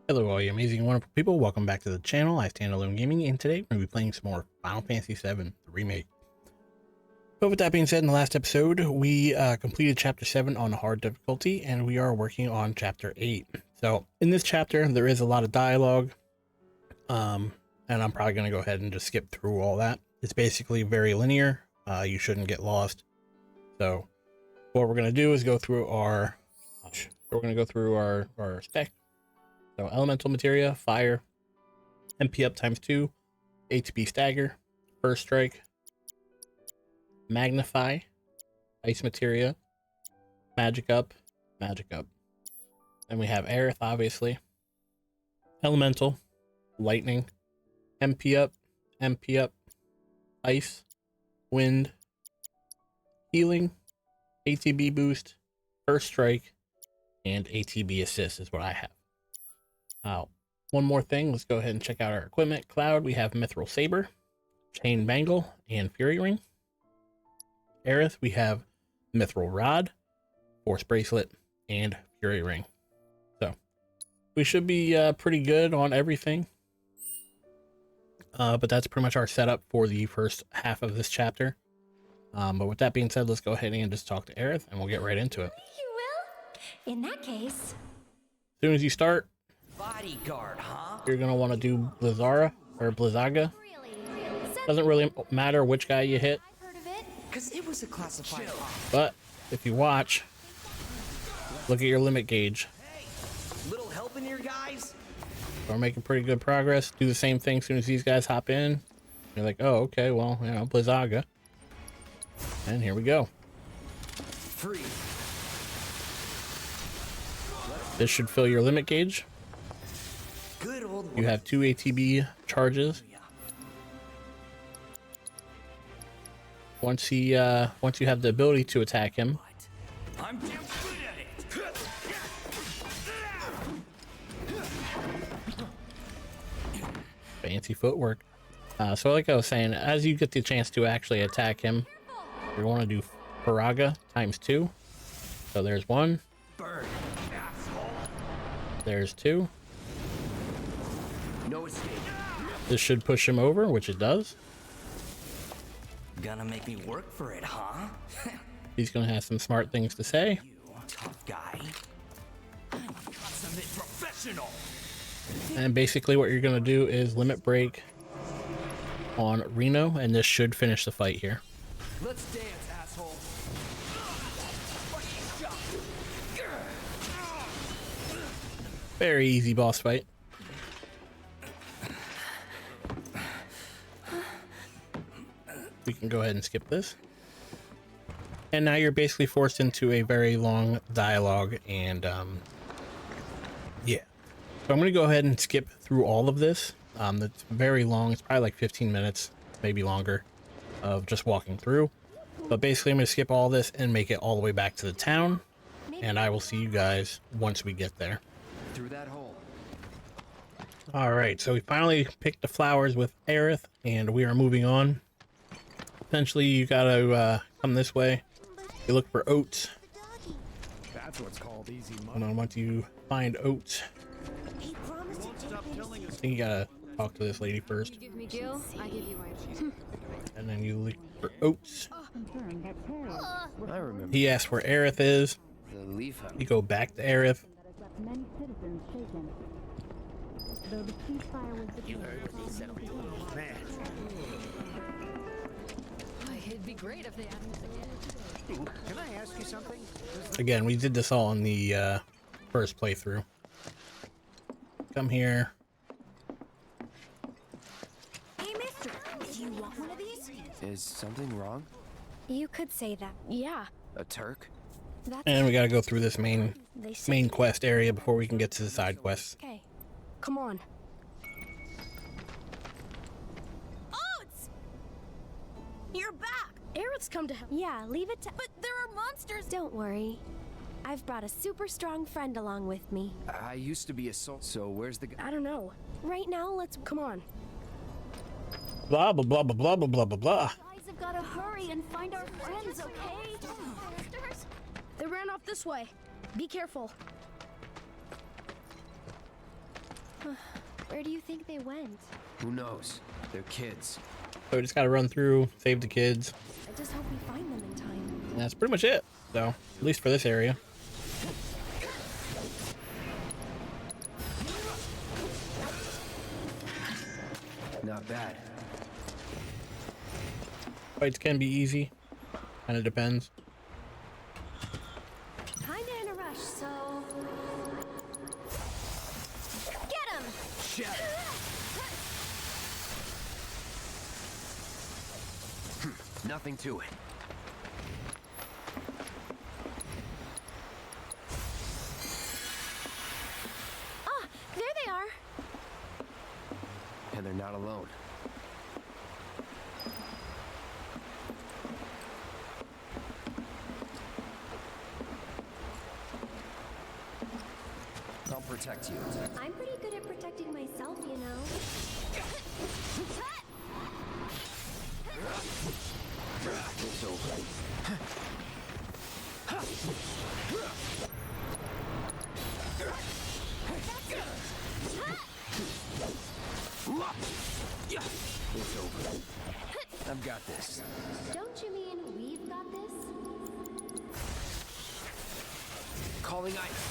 Hello all you amazing and wonderful people, welcome back to the channel. IStandAlone Gaming, and today we're going to be playing some more Final Fantasy VII Remake. But with that being said, in the last episode, we completed Chapter 7 on hard difficulty, and we are working on Chapter 8. So, in this chapter, there is a lot of dialogue, and I'm probably going to go ahead and just skip through all that. It's basically very linear, you shouldn't get lost. So, what we're going to do is go through our spec. So elemental materia, fire, MP up ×2, ATB stagger, first strike, magnify, ice materia, magic up. Then we have Aerith, obviously, elemental, lightning, MP up, ice, wind, healing, ATB boost, first strike, and ATB assist is what I have. One more thing, let's go ahead and check out our equipment. Cloud, we have Mithril Saber, Chain Bangle, and Fury Ring. Aerith, we have Mithril Rod, Force Bracelet, and Fury Ring. So, we should be pretty good on everything. But that's pretty much our setup for the first half of this chapter. But with that being said, let's go ahead and just talk to Aerith, and we'll get right into it. You will? In that case... As soon as you start, Bodyguard, huh? you're going to want to do Blizzara or Blizzaga. Doesn't really matter which guy you hit, Cause it was a classified. but if you watch, look at your limit gauge. Hey, little help in here, guys. We're making pretty good progress. Do the same thing as soon as these guys hop in. You're like, oh, okay, well, you know, Blizzaga. And here we go. Free. This should fill your limit gauge. Good old. You have 2 ATB charges. Once you have the ability to attack him, I'm damn good at it. fancy footwork. So like I was saying, as you get the chance to actually attack him, you want to do Paraga ×2. So there's 1. Burn, asshole. There's 2. No escape. This should push him over, which it does. Gonna make me work for it, huh? He's going to have some smart things to say. You tough guy. I'm a consummate professional. And basically what you're going to do is limit break on Reno, and this should finish the fight here. Let's dance, asshole. Very easy boss fight. We can go ahead and skip this. And now you're basically forced into a very long dialogue, and yeah. So I'm going to go ahead and skip through all of this. That's very long. It's probably like 15 minutes, maybe longer, of just walking through. But basically I'm going to skip all this and make it all the way back to the town. And I will see you guys once we get there. Through that hole. Alright, so we finally picked the flowers with Aerith, and we are moving on. Essentially, you gotta come this way. You look for oats. That's what's called easy And money. then once you find oats, He promised to take I think you gotta talk to this lady first. Give me Jill, I give you my And then you look for oats. I remember He asks where Aerith is. the leaf hut. You go back to Aerith. Many citizens shaken. Though the ceasefire was You heard what they said. Man, It'd be great if they had this again. can I ask you something? Again, we did this all in the first playthrough. Come here. Hey, mister, do you want one of these? Is something wrong? You could say that. Yeah. A Turk? That's And we gotta go through this they say. main quest area before we can get to the side quests. Okay. Come on. Oats! You're back! Aerith's come to help. Yeah, leave it to. But there are monsters! Don't worry. I've brought a super strong friend along with me. I used to be a soul, so where's the guy? I don't know. Right now, let's. Come on. Blah, blah, blah, blah, blah, blah, blah, blah, blah. Guys have gotta hurry and find our friends, okay? They ran off this way. Be careful. Where do you think they went? Who knows? They're kids. So we just gotta run through, save the kids. I just hope we find them in time. And that's pretty much it. So, at least for this area. Not bad. Fights can be easy. Kinda depends. Kinda in a rush, so... Get him! Shatter. Nothing to it. Ah, there they are! And they're not alone. I'll protect you. I'm pretty good at protecting myself, you know. It's over. It's over. I've got this. Don't you mean we've got this? Calling ice.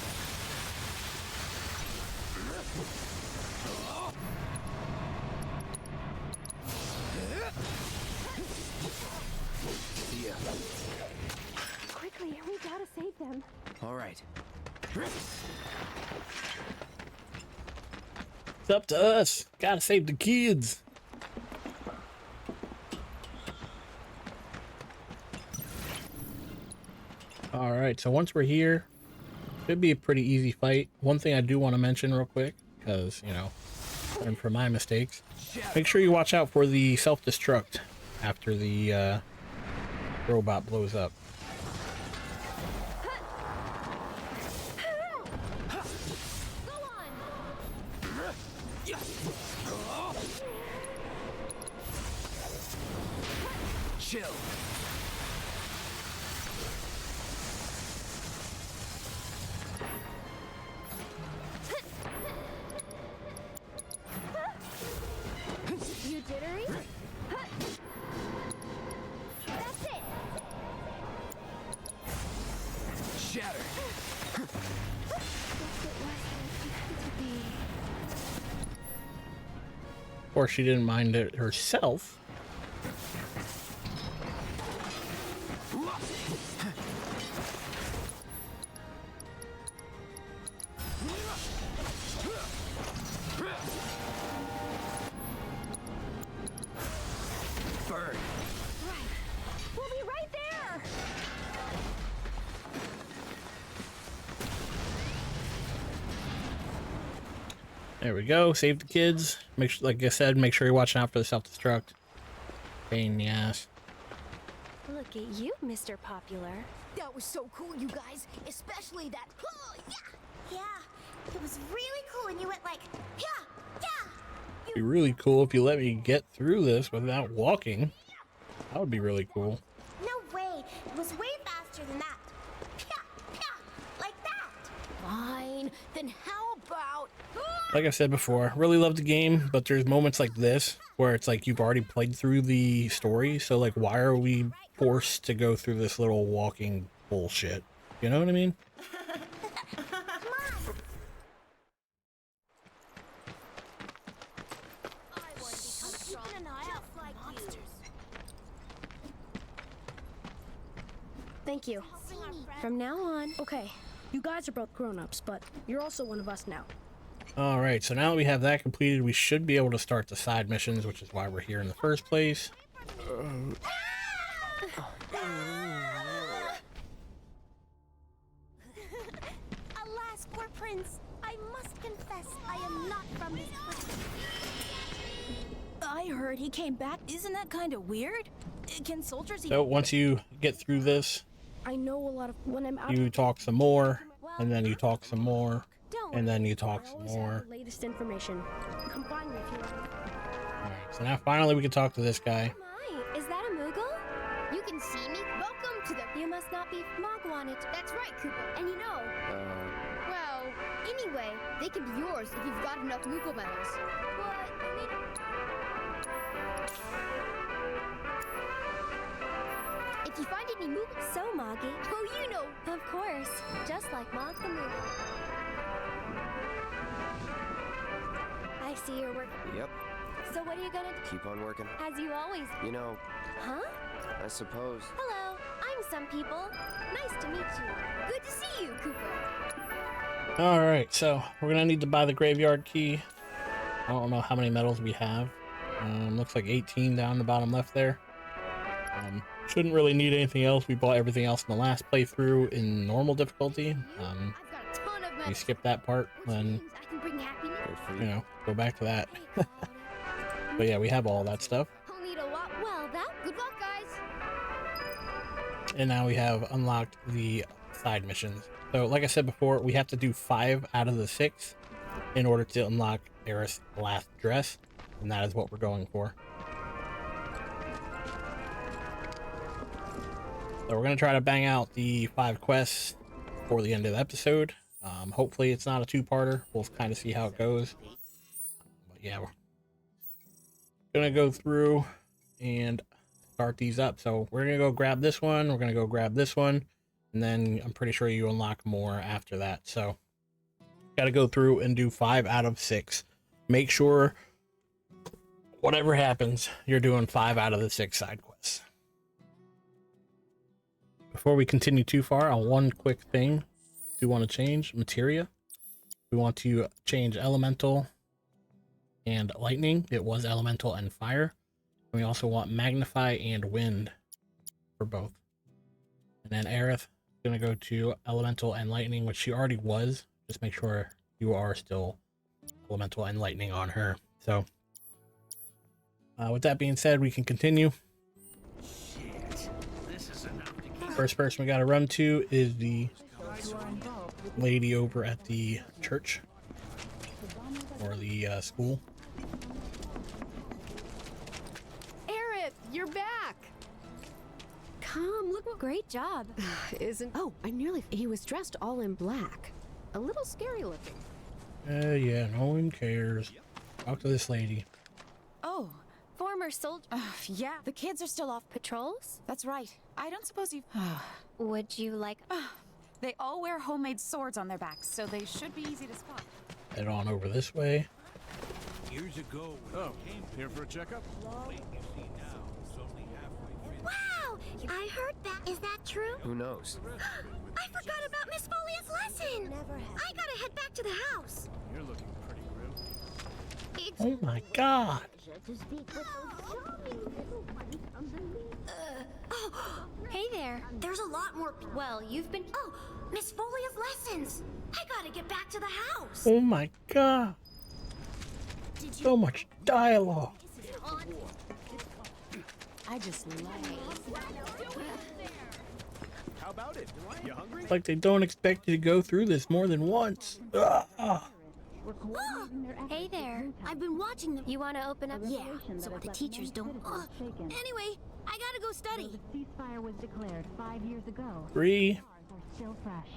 See ya. Quickly, we gotta save them. All right. It's up to us. Gotta save the kids. Alright, so once we're here, should be a pretty easy fight. One thing I do want to mention real quick, because, you know, learn from my mistakes. Make sure you watch out for the self-destruct after the robot blows up. Go on! Chill. You jittery? That's it! Shatter. Of course, she didn't mind it herself. Burn. Right. We'll be right there! There we go. Save the kids. Make sure, like I said, make sure you're watching out for the self-destruct. Pain in the ass. Look at you, Mr. Popular. That was so cool, you guys. Especially that. Oh, yeah. Yeah. It was really cool, and you went like, yeah, yeah. It'd be really cool if you let me get through this without walking. That would be really cool. No way. It was way faster than that. Yeah, yeah, like that. Fine. Then how about... Like I said before, really love the game, but there's moments like this where it's like you've already played through the story, so like why are we forced to go through this little walking bullshit? You know what I mean? Keeping an eye out like monsters. Thank you. From now on... Okay, you guys are both grown-ups, but you're also one of us now. Alright, so now that we have that completed, we should be able to start the side missions, which is why we're here in the first place. Alas, poor prince. I must confess, I am not from this place. I heard he came back. Isn't that kind of weird? Can soldiers So once you get through this, I know a lot of when I'm out. you talk some more, and then you talk some more, Don't and then you talk I some always have more. the latest information. Come find me if you want. Alright, so now finally we can talk to this guy. My, is that a Moogle? You can see me. Welcome to the... You must not be Mogwanted. That's right, Cooper. And you know, Well, Anyway, they can be yours if you've got enough Muko medals. What? I mean... If you find any Muko... So, Moggy. Oh, you know. Of course. Just like Mog the Moogle. I see you're working. Yep, So what are you gonna do? keep on working. As you always... You know, Huh? I suppose. Hello. I'm Some People. Nice to meet you. Good to see you, Cooper. Alright, so we're gonna need to buy the graveyard key. I don't know how many medals we have. Looks like 18 down the bottom left there. Shouldn't really need anything else. We bought everything else in the last playthrough in normal difficulty. I've got a ton of medals. You skip that part, then, I can bring happiness. Good for you you. know, go back to that. But yeah, we have all that stuff. I'll need a lot. Well, that. Good luck, guys. And now we have unlocked the side missions. So like I said before, we have to do 5 out of the 6 in order to unlock Aerith's last dress. And that is what we're going for. So we're going to try to bang out the 5 quests before the end of the episode. Hopefully it's not a 2-parter. We'll kind of see how it goes. But yeah, we're going to go through and start these up. So we're going to go grab this one. We're going to go grab this one. And then I'm pretty sure you unlock more after that. So got to go through and do 5 out of 6. Make sure whatever happens, you're doing 5 out of the 6 side quests. Before we continue too far, on one quick thing, we want to change materia. We want to change elemental and lightning. It was elemental and fire. And we also want magnify and wind for both. And then Aerith is going to go to elemental and lightning, which she already was. Just make sure you are still elemental and lightning on her. So with that being said, we can continue. First person we got to run to is the lady over at the church or the school. Aerith, you're back. Come, look what great job. Isn't... Oh, I nearly... He was dressed all in black. A little scary looking. Yeah, no one cares. Talk to this lady. Oh, former soldier. Yeah, the kids are still off. Patrols? That's right. I don't suppose you... Would you like... They all wear homemade swords on their backs, so they should be easy to spot. Head on over this way. Years ago, when I came here for a checkup. Wait, you see now, it's only halfway finished. Wow! I heard that. Is that true? Who knows? I forgot about Miss Folia's lesson! I gotta head back to the house. You're looking pretty grim. It's Oh my god. Hey there. There's a lot more. Well, you've been... Oh, Miss Folia's lessons. I gotta get back to the house. Oh my god. So much dialogue. I just love How about it? You hungry? It's like they don't expect you to go through this more than once. Ah. Hey there. I've been watching them. You want to open up? Yeah, so the teachers don't. Anyway, I gotta go study. The ceasefire was declared 5 years ago. 3. Are still fresh.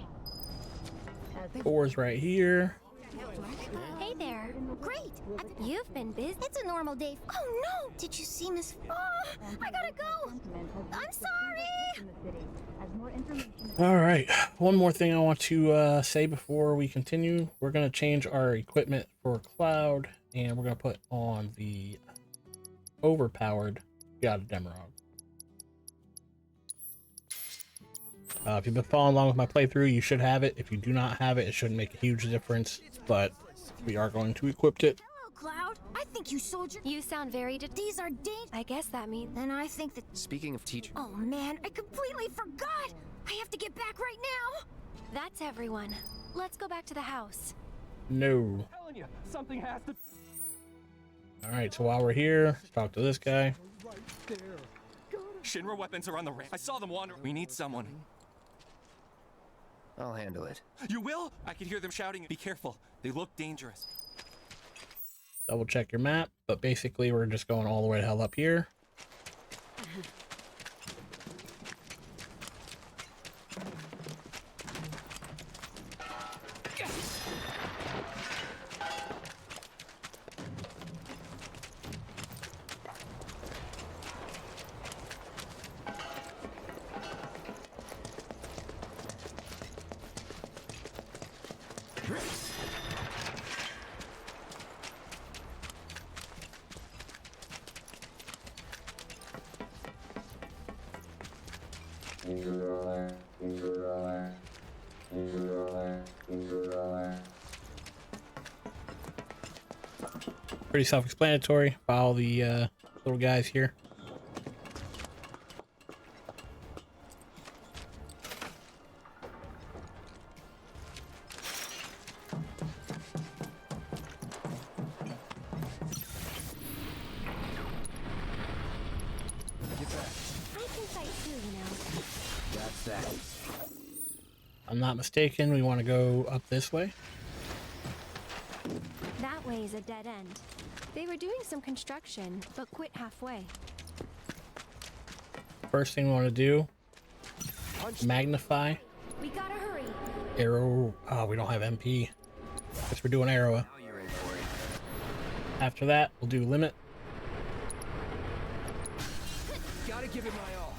4's right here. Hey there. Great. You've been busy. It's a normal day. Oh no! Did you see Miss? Oh, I gotta go. I'm sorry. All right. One more thing I want to say before we continue. We're going to change our equipment for Cloud, and we're going to put on the overpowered God Demerog. If you've been following along with my playthrough, you should have it. If you do not have it, it shouldn't make a huge difference, but we are going to equip it. Hello, Cloud. I think you soldier. You sound very... These are dangerous. I guess that means... Then I think that. Speaking of teacher, Oh man, I completely forgot. I have to get back right now. That's everyone. Let's go back to the house. No. Telling you, something has to. All right, so while we're here, let's talk to this guy. Shinra weapons are on the ramp. I saw them wander. We need someone. I'll handle it. You will? I could hear them shouting. Be careful. They look dangerous. Double check your map, but basically we're just going all the way to hell up here. Pretty self-explanatory. Follow the little guys here. I'm not mistaken, we want to go up this way. That way is a dead end. They were doing some construction, but quit halfway. First thing we want to do, magnify. We gotta hurry. Arrow. Oh, we don't have MP. Guess we're doing arrow. After that, we'll do limit. Gotta give it my all.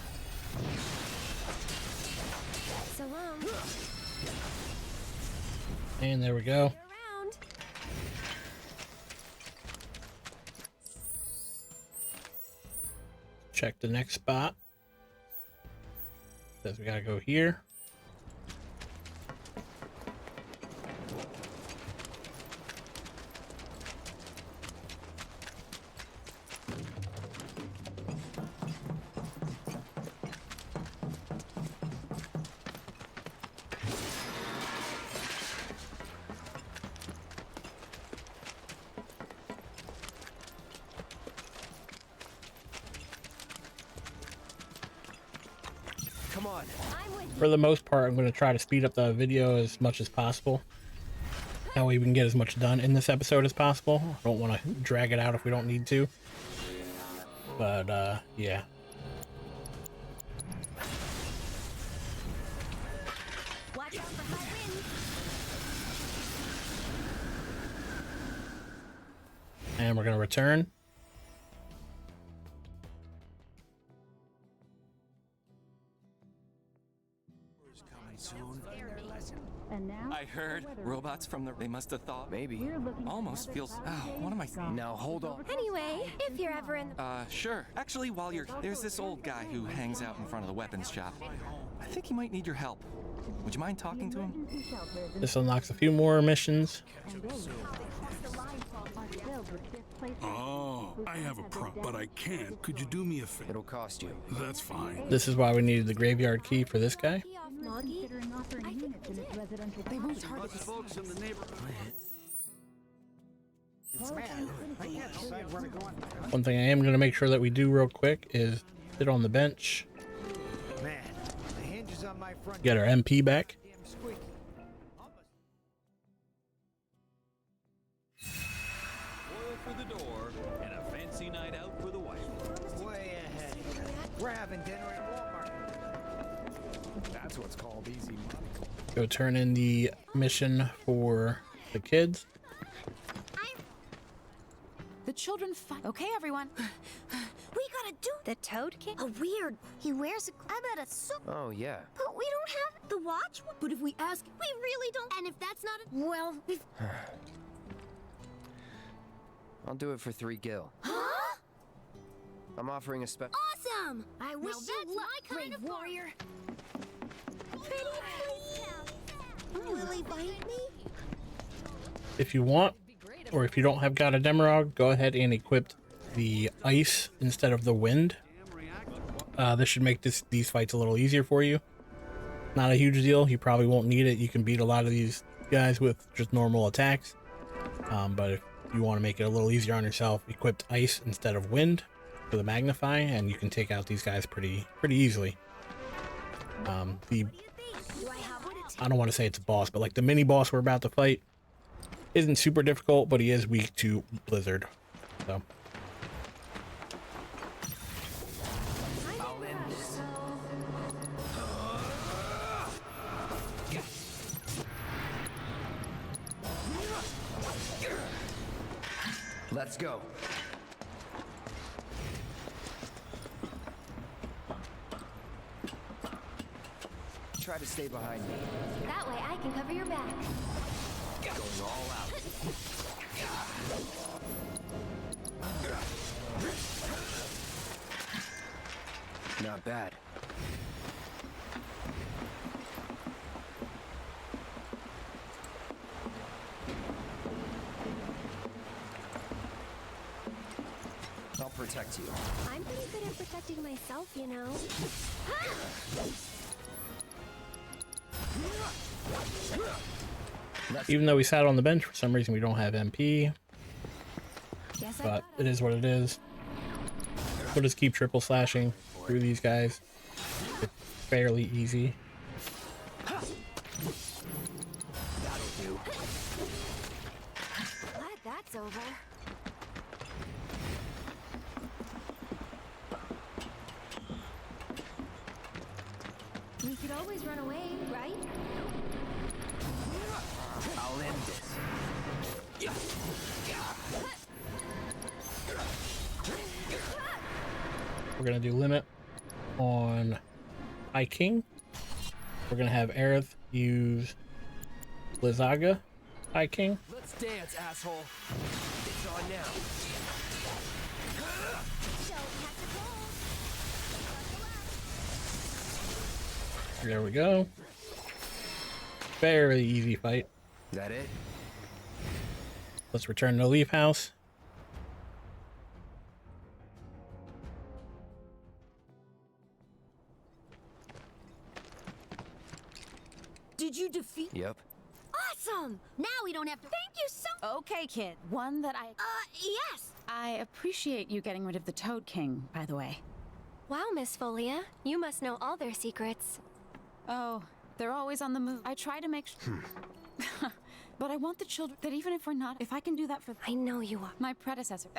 So long. And there we go. Around. Check the next spot. Says we gotta go here. Come on. For the most part, I'm going to try to speed up the video as much as possible. That way we can get as much done in this episode as possible. I don't want to drag it out if we don't need to. But, yeah. Watch out for high winds. And we're going to return. And now, I heard robots from the. They must have thought. Maybe. Almost feels. Oh, what am I saying? Now hold on. Anyway, if you're ever in the... Sure. Actually, while you're. There's this old guy who hangs out in front of the weapons shop. I think he might need your help. Would you mind talking to him? This unlocks a few more missions. Oh, I have a prop, but I can't. Could you do me a favor? It'll cost you. That's fine. This is why we needed the graveyard key for this guy. considering offering units in its residential They moved property. hard to Folks in the neighborhood. One thing I am going to make sure that we do real quick is sit on the bench. Man, the hinges on my front Get our MP back. damn squeaky. Oil for the door and a fancy night out for the wife. Way ahead. We're having dinner at Walmart. That's what's called easy money. Go turn in the mission for the kids. The children fight. Okay, everyone. We gotta do The Toad King? a weird. He wears a. I bet a suit. Oh, yeah. But we don't have the watch. But if we ask, we really don't. And if that's not a. Well, we've. I'll do it for 3 gil. Huh? I'm offering a spec. Awesome! I wish you luck, brave warrior. Pretty please. Will he bite me? If you want, or if you don't have got a Demerog, go ahead and equip the ice instead of the wind. This should make these fights a little easier for you. Not a huge deal. You probably won't need it. You can beat a lot of these guys with just normal attacks. But if you want to make it a little easier on yourself, equip ice instead of wind for the magnify, and you can take out these guys pretty easily. I don't want to say it's a boss, but like the mini boss we're about to fight isn't super difficult, but he is weak to Blizzard. So. Let's go. Try to stay behind me. That way I can cover your back. Going all out. Not bad. protect you. I'm pretty good at protecting myself, you know. Even though we sat on the bench, for some reason we don't have MP. But it is what it is. We'll just keep triple slashing through these guys. It's fairly easy. That'll do. Glad that's over. We could always run away, right? I'll end this. We're gonna do limit on High King. We're gonna have Aerith use Blizzaga High King. Let's dance, asshole. It's on now. There we go. Very easy fight. Is that it? Let's return to Leaf House. Did you defeat? Yep. Awesome! Now we don't have to. Thank you so. Okay, kid. One that Yes. I appreciate you getting rid of the Toad King, by the way. Wow, Miss Folia, you must know all their secrets. Oh, they're always on the move. I try to make sure. But I want the children that even if we're not, if I can do that for I know you are. my predecessor.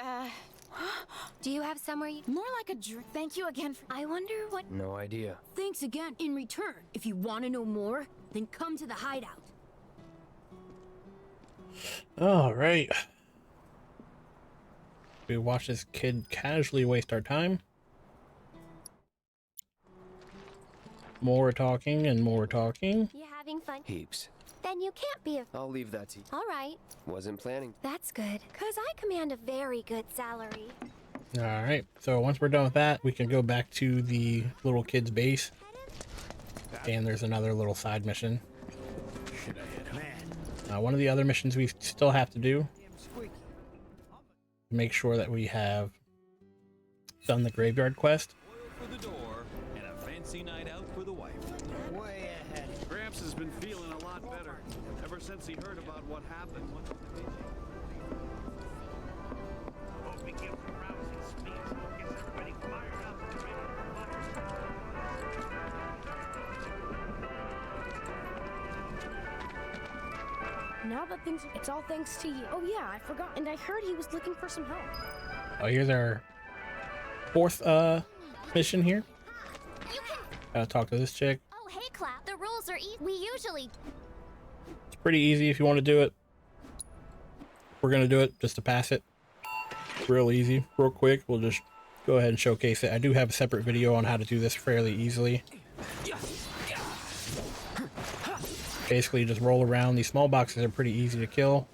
Do you have somewhere you... More like a drink. Thank you again for... I wonder what... No idea. Thanks again. In return, if you want to know more, then come to the hideout. All right. We watch this kid casually waste our time. More talking and more talking. You having fun? Heaps. Then you can't be a... I'll leave that to you. All right. Wasn't planning. That's good, because I command a very good salary. All right. So once we're done with that, we can go back to the little kid's base. And there's another little side mission. One of the other missions we still have to do. Make sure that we have done the graveyard quest. For the door and a fancy night out for the wife. Way ahead. Gramps has been feeling a lot better ever since he heard about what happened. Hope he gives a rousing speech and gets everybody fired up and ready for fire. Now that things, it's all thanks to you. Oh yeah, I forgot. And I heard he was looking for some help. Oh, here's our fourth mission here. Gotta talk to this chick. Oh, hey, Clap. The rules are easy. We usually. It's pretty easy if you want to do it. We're gonna do it just to pass it. Real easy, real quick. We'll just go ahead and showcase it. I do have a separate video on how to do this fairly easily. Basically, just roll around. These small boxes are pretty easy to kill.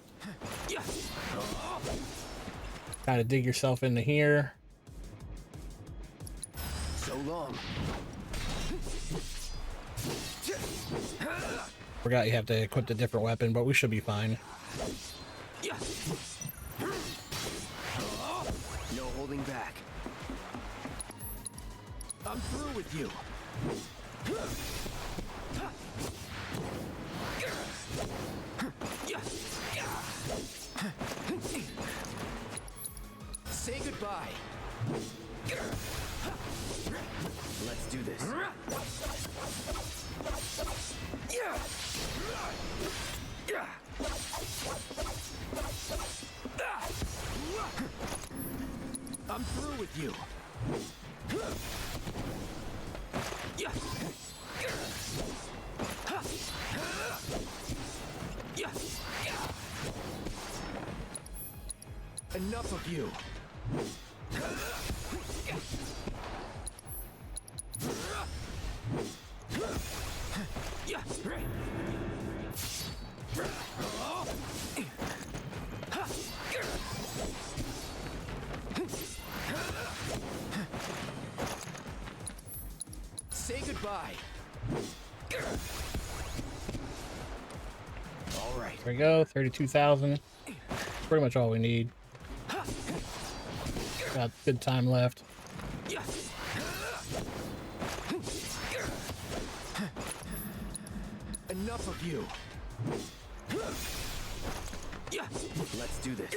Kind of dig yourself into here. So long. Forgot you have to equip a different weapon, but we should be fine. No holding back. I'm through with you. Say goodbye. Let's do this. I'm through with you. Enough of you. Say goodbye. All right. There we go, 32,000. Pretty much all we need. Got good time left. Enough of you. Let's do this.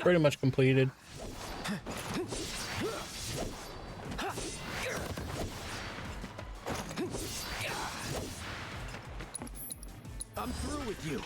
Pretty much completed. I'm through with you.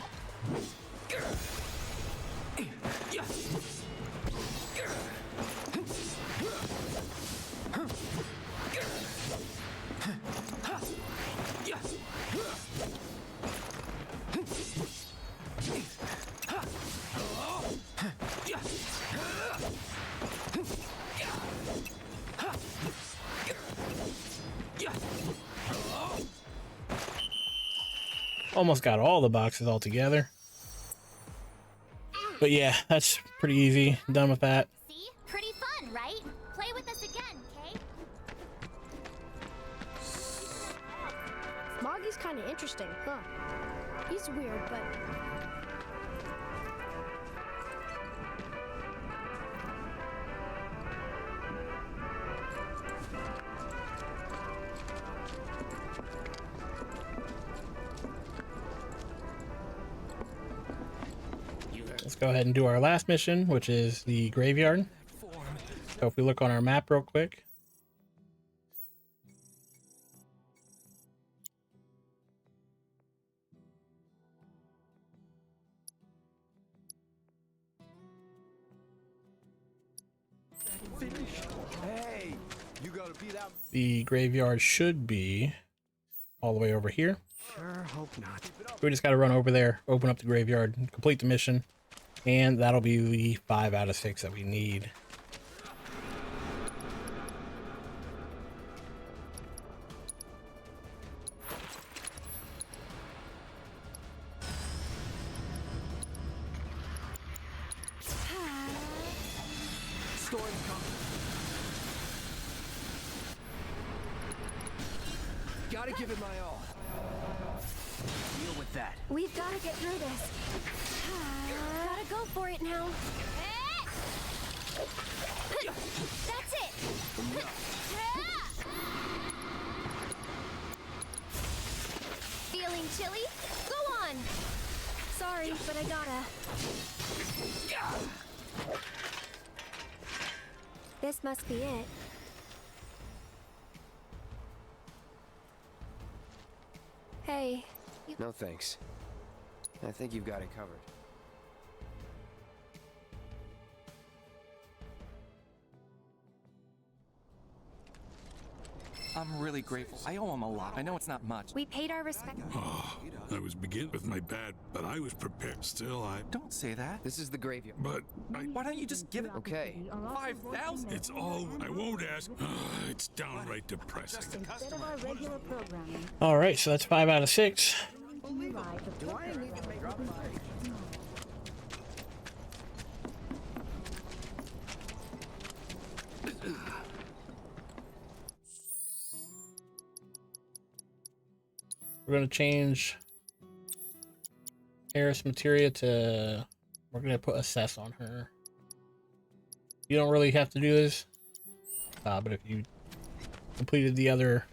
Almost got all the boxes all together. But yeah, that's pretty easy. Done with that. See? Pretty fun, right? Play with us again, Kay? Moggy's kind of interesting, huh? He's weird, but... Let's go ahead and do our last mission, which is the graveyard. So if we look on our map real quick. Hey, you gotta beat out. The graveyard should be all the way over here. Sure hope not. We just got to run over there, open up the graveyard, and complete the mission. And that'll be the 5 out of 6 that we need. Storm's coming. Gotta give it my all. Deal with that. We've got to get through this. Gotta go for it now. That's it! Feeling chilly? Go on! Sorry, but I gotta. This must be it. Hey. No thanks. I think you've got it covered. I'm really grateful. I owe him a lot. I know it's not much. We paid our respect. Oh, I was beginning with my bad, but I was prepared. Still, Don't say that. This is the graveyard. But Why don't you just give it? Okay. 5,000? it's all. I won't ask. It's downright depressing. Instead of our regular programming, All right, so that's 5 out of 6. you ride the Do I need to make up We're going to change Eris Materia to... We're going to put Assess on her. You don't really have to do this. But if you completed the other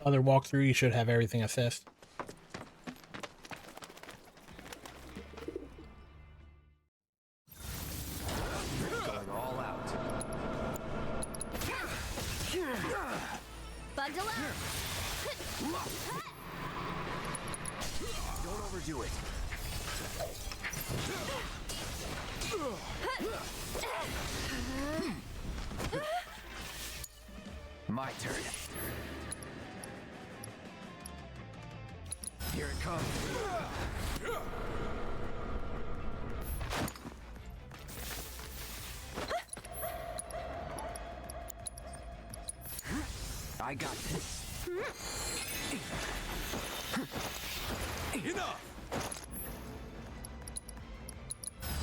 walkthrough, you should have everything assessed. Going all out. Bundle up! Don't overdo it. My turn. Here it comes. I got this. Enough.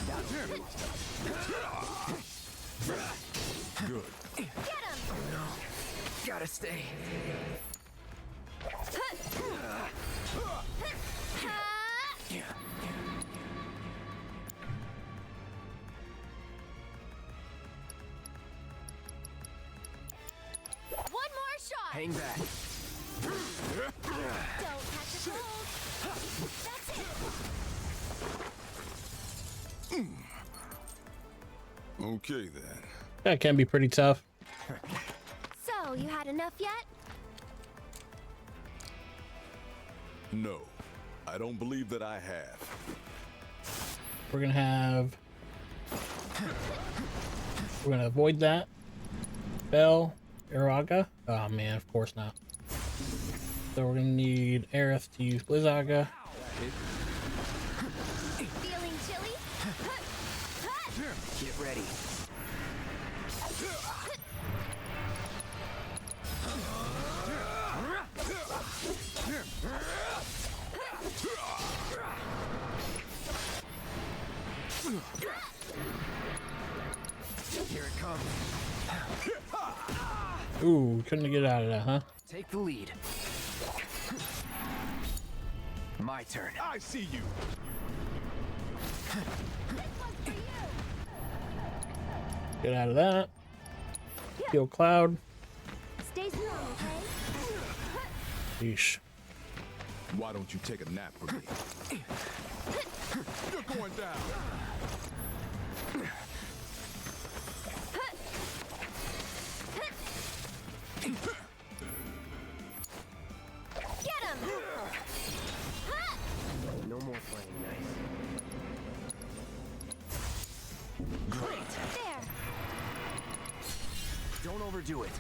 That's Good. Get him! Gotta stay. One more shot. Hang back. Don't catch a cold. That's it. Okay then. That can be pretty tough. So, you had enough yet? No, I don't believe that I have. We're gonna avoid that. Bell, Iraga. Oh man, of course not. So we're gonna need Aerith to use Blizzaga. Feeling chilly? Get ready. Here it comes. Ooh, couldn't get out of that, huh? Take the lead. My turn. I see you. Get out of that. Heal Cloud. Stay strong, okay? Yeesh. Why don't you take a nap for me? You're going down. Get him! No more playing nice. Great. There. Don't overdo it.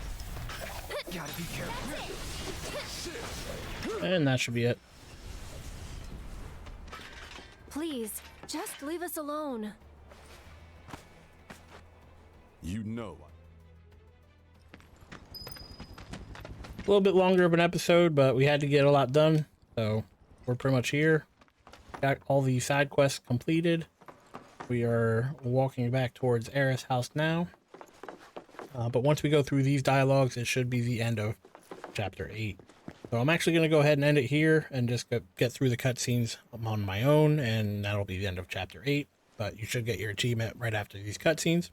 Gotta be careful. And that should be it. Please, just leave us alone. You know. A little bit longer of an episode, but we had to get a lot done. So we're pretty much here. Got all the side quests completed. We are walking back towards Aerith's house now. But once we go through these dialogues, it should be the end of chapter 8. So I'm actually going to go ahead and end it here and just get through the cutscenes on my own, and that'll be the end of chapter 8. But you should get your achievement right after these cutscenes.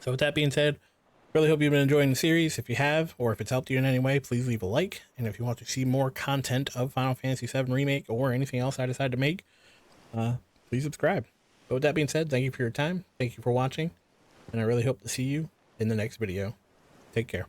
So with that being said, really hope you've been enjoying the series. If you have, or if it's helped you in any way, please leave a like. And if you want to see more content of Final Fantasy VII Remake or anything else I decide to make, please subscribe. But with that being said, thank you for your time. Thank you for watching. And I really hope to see you in the next video. Take care.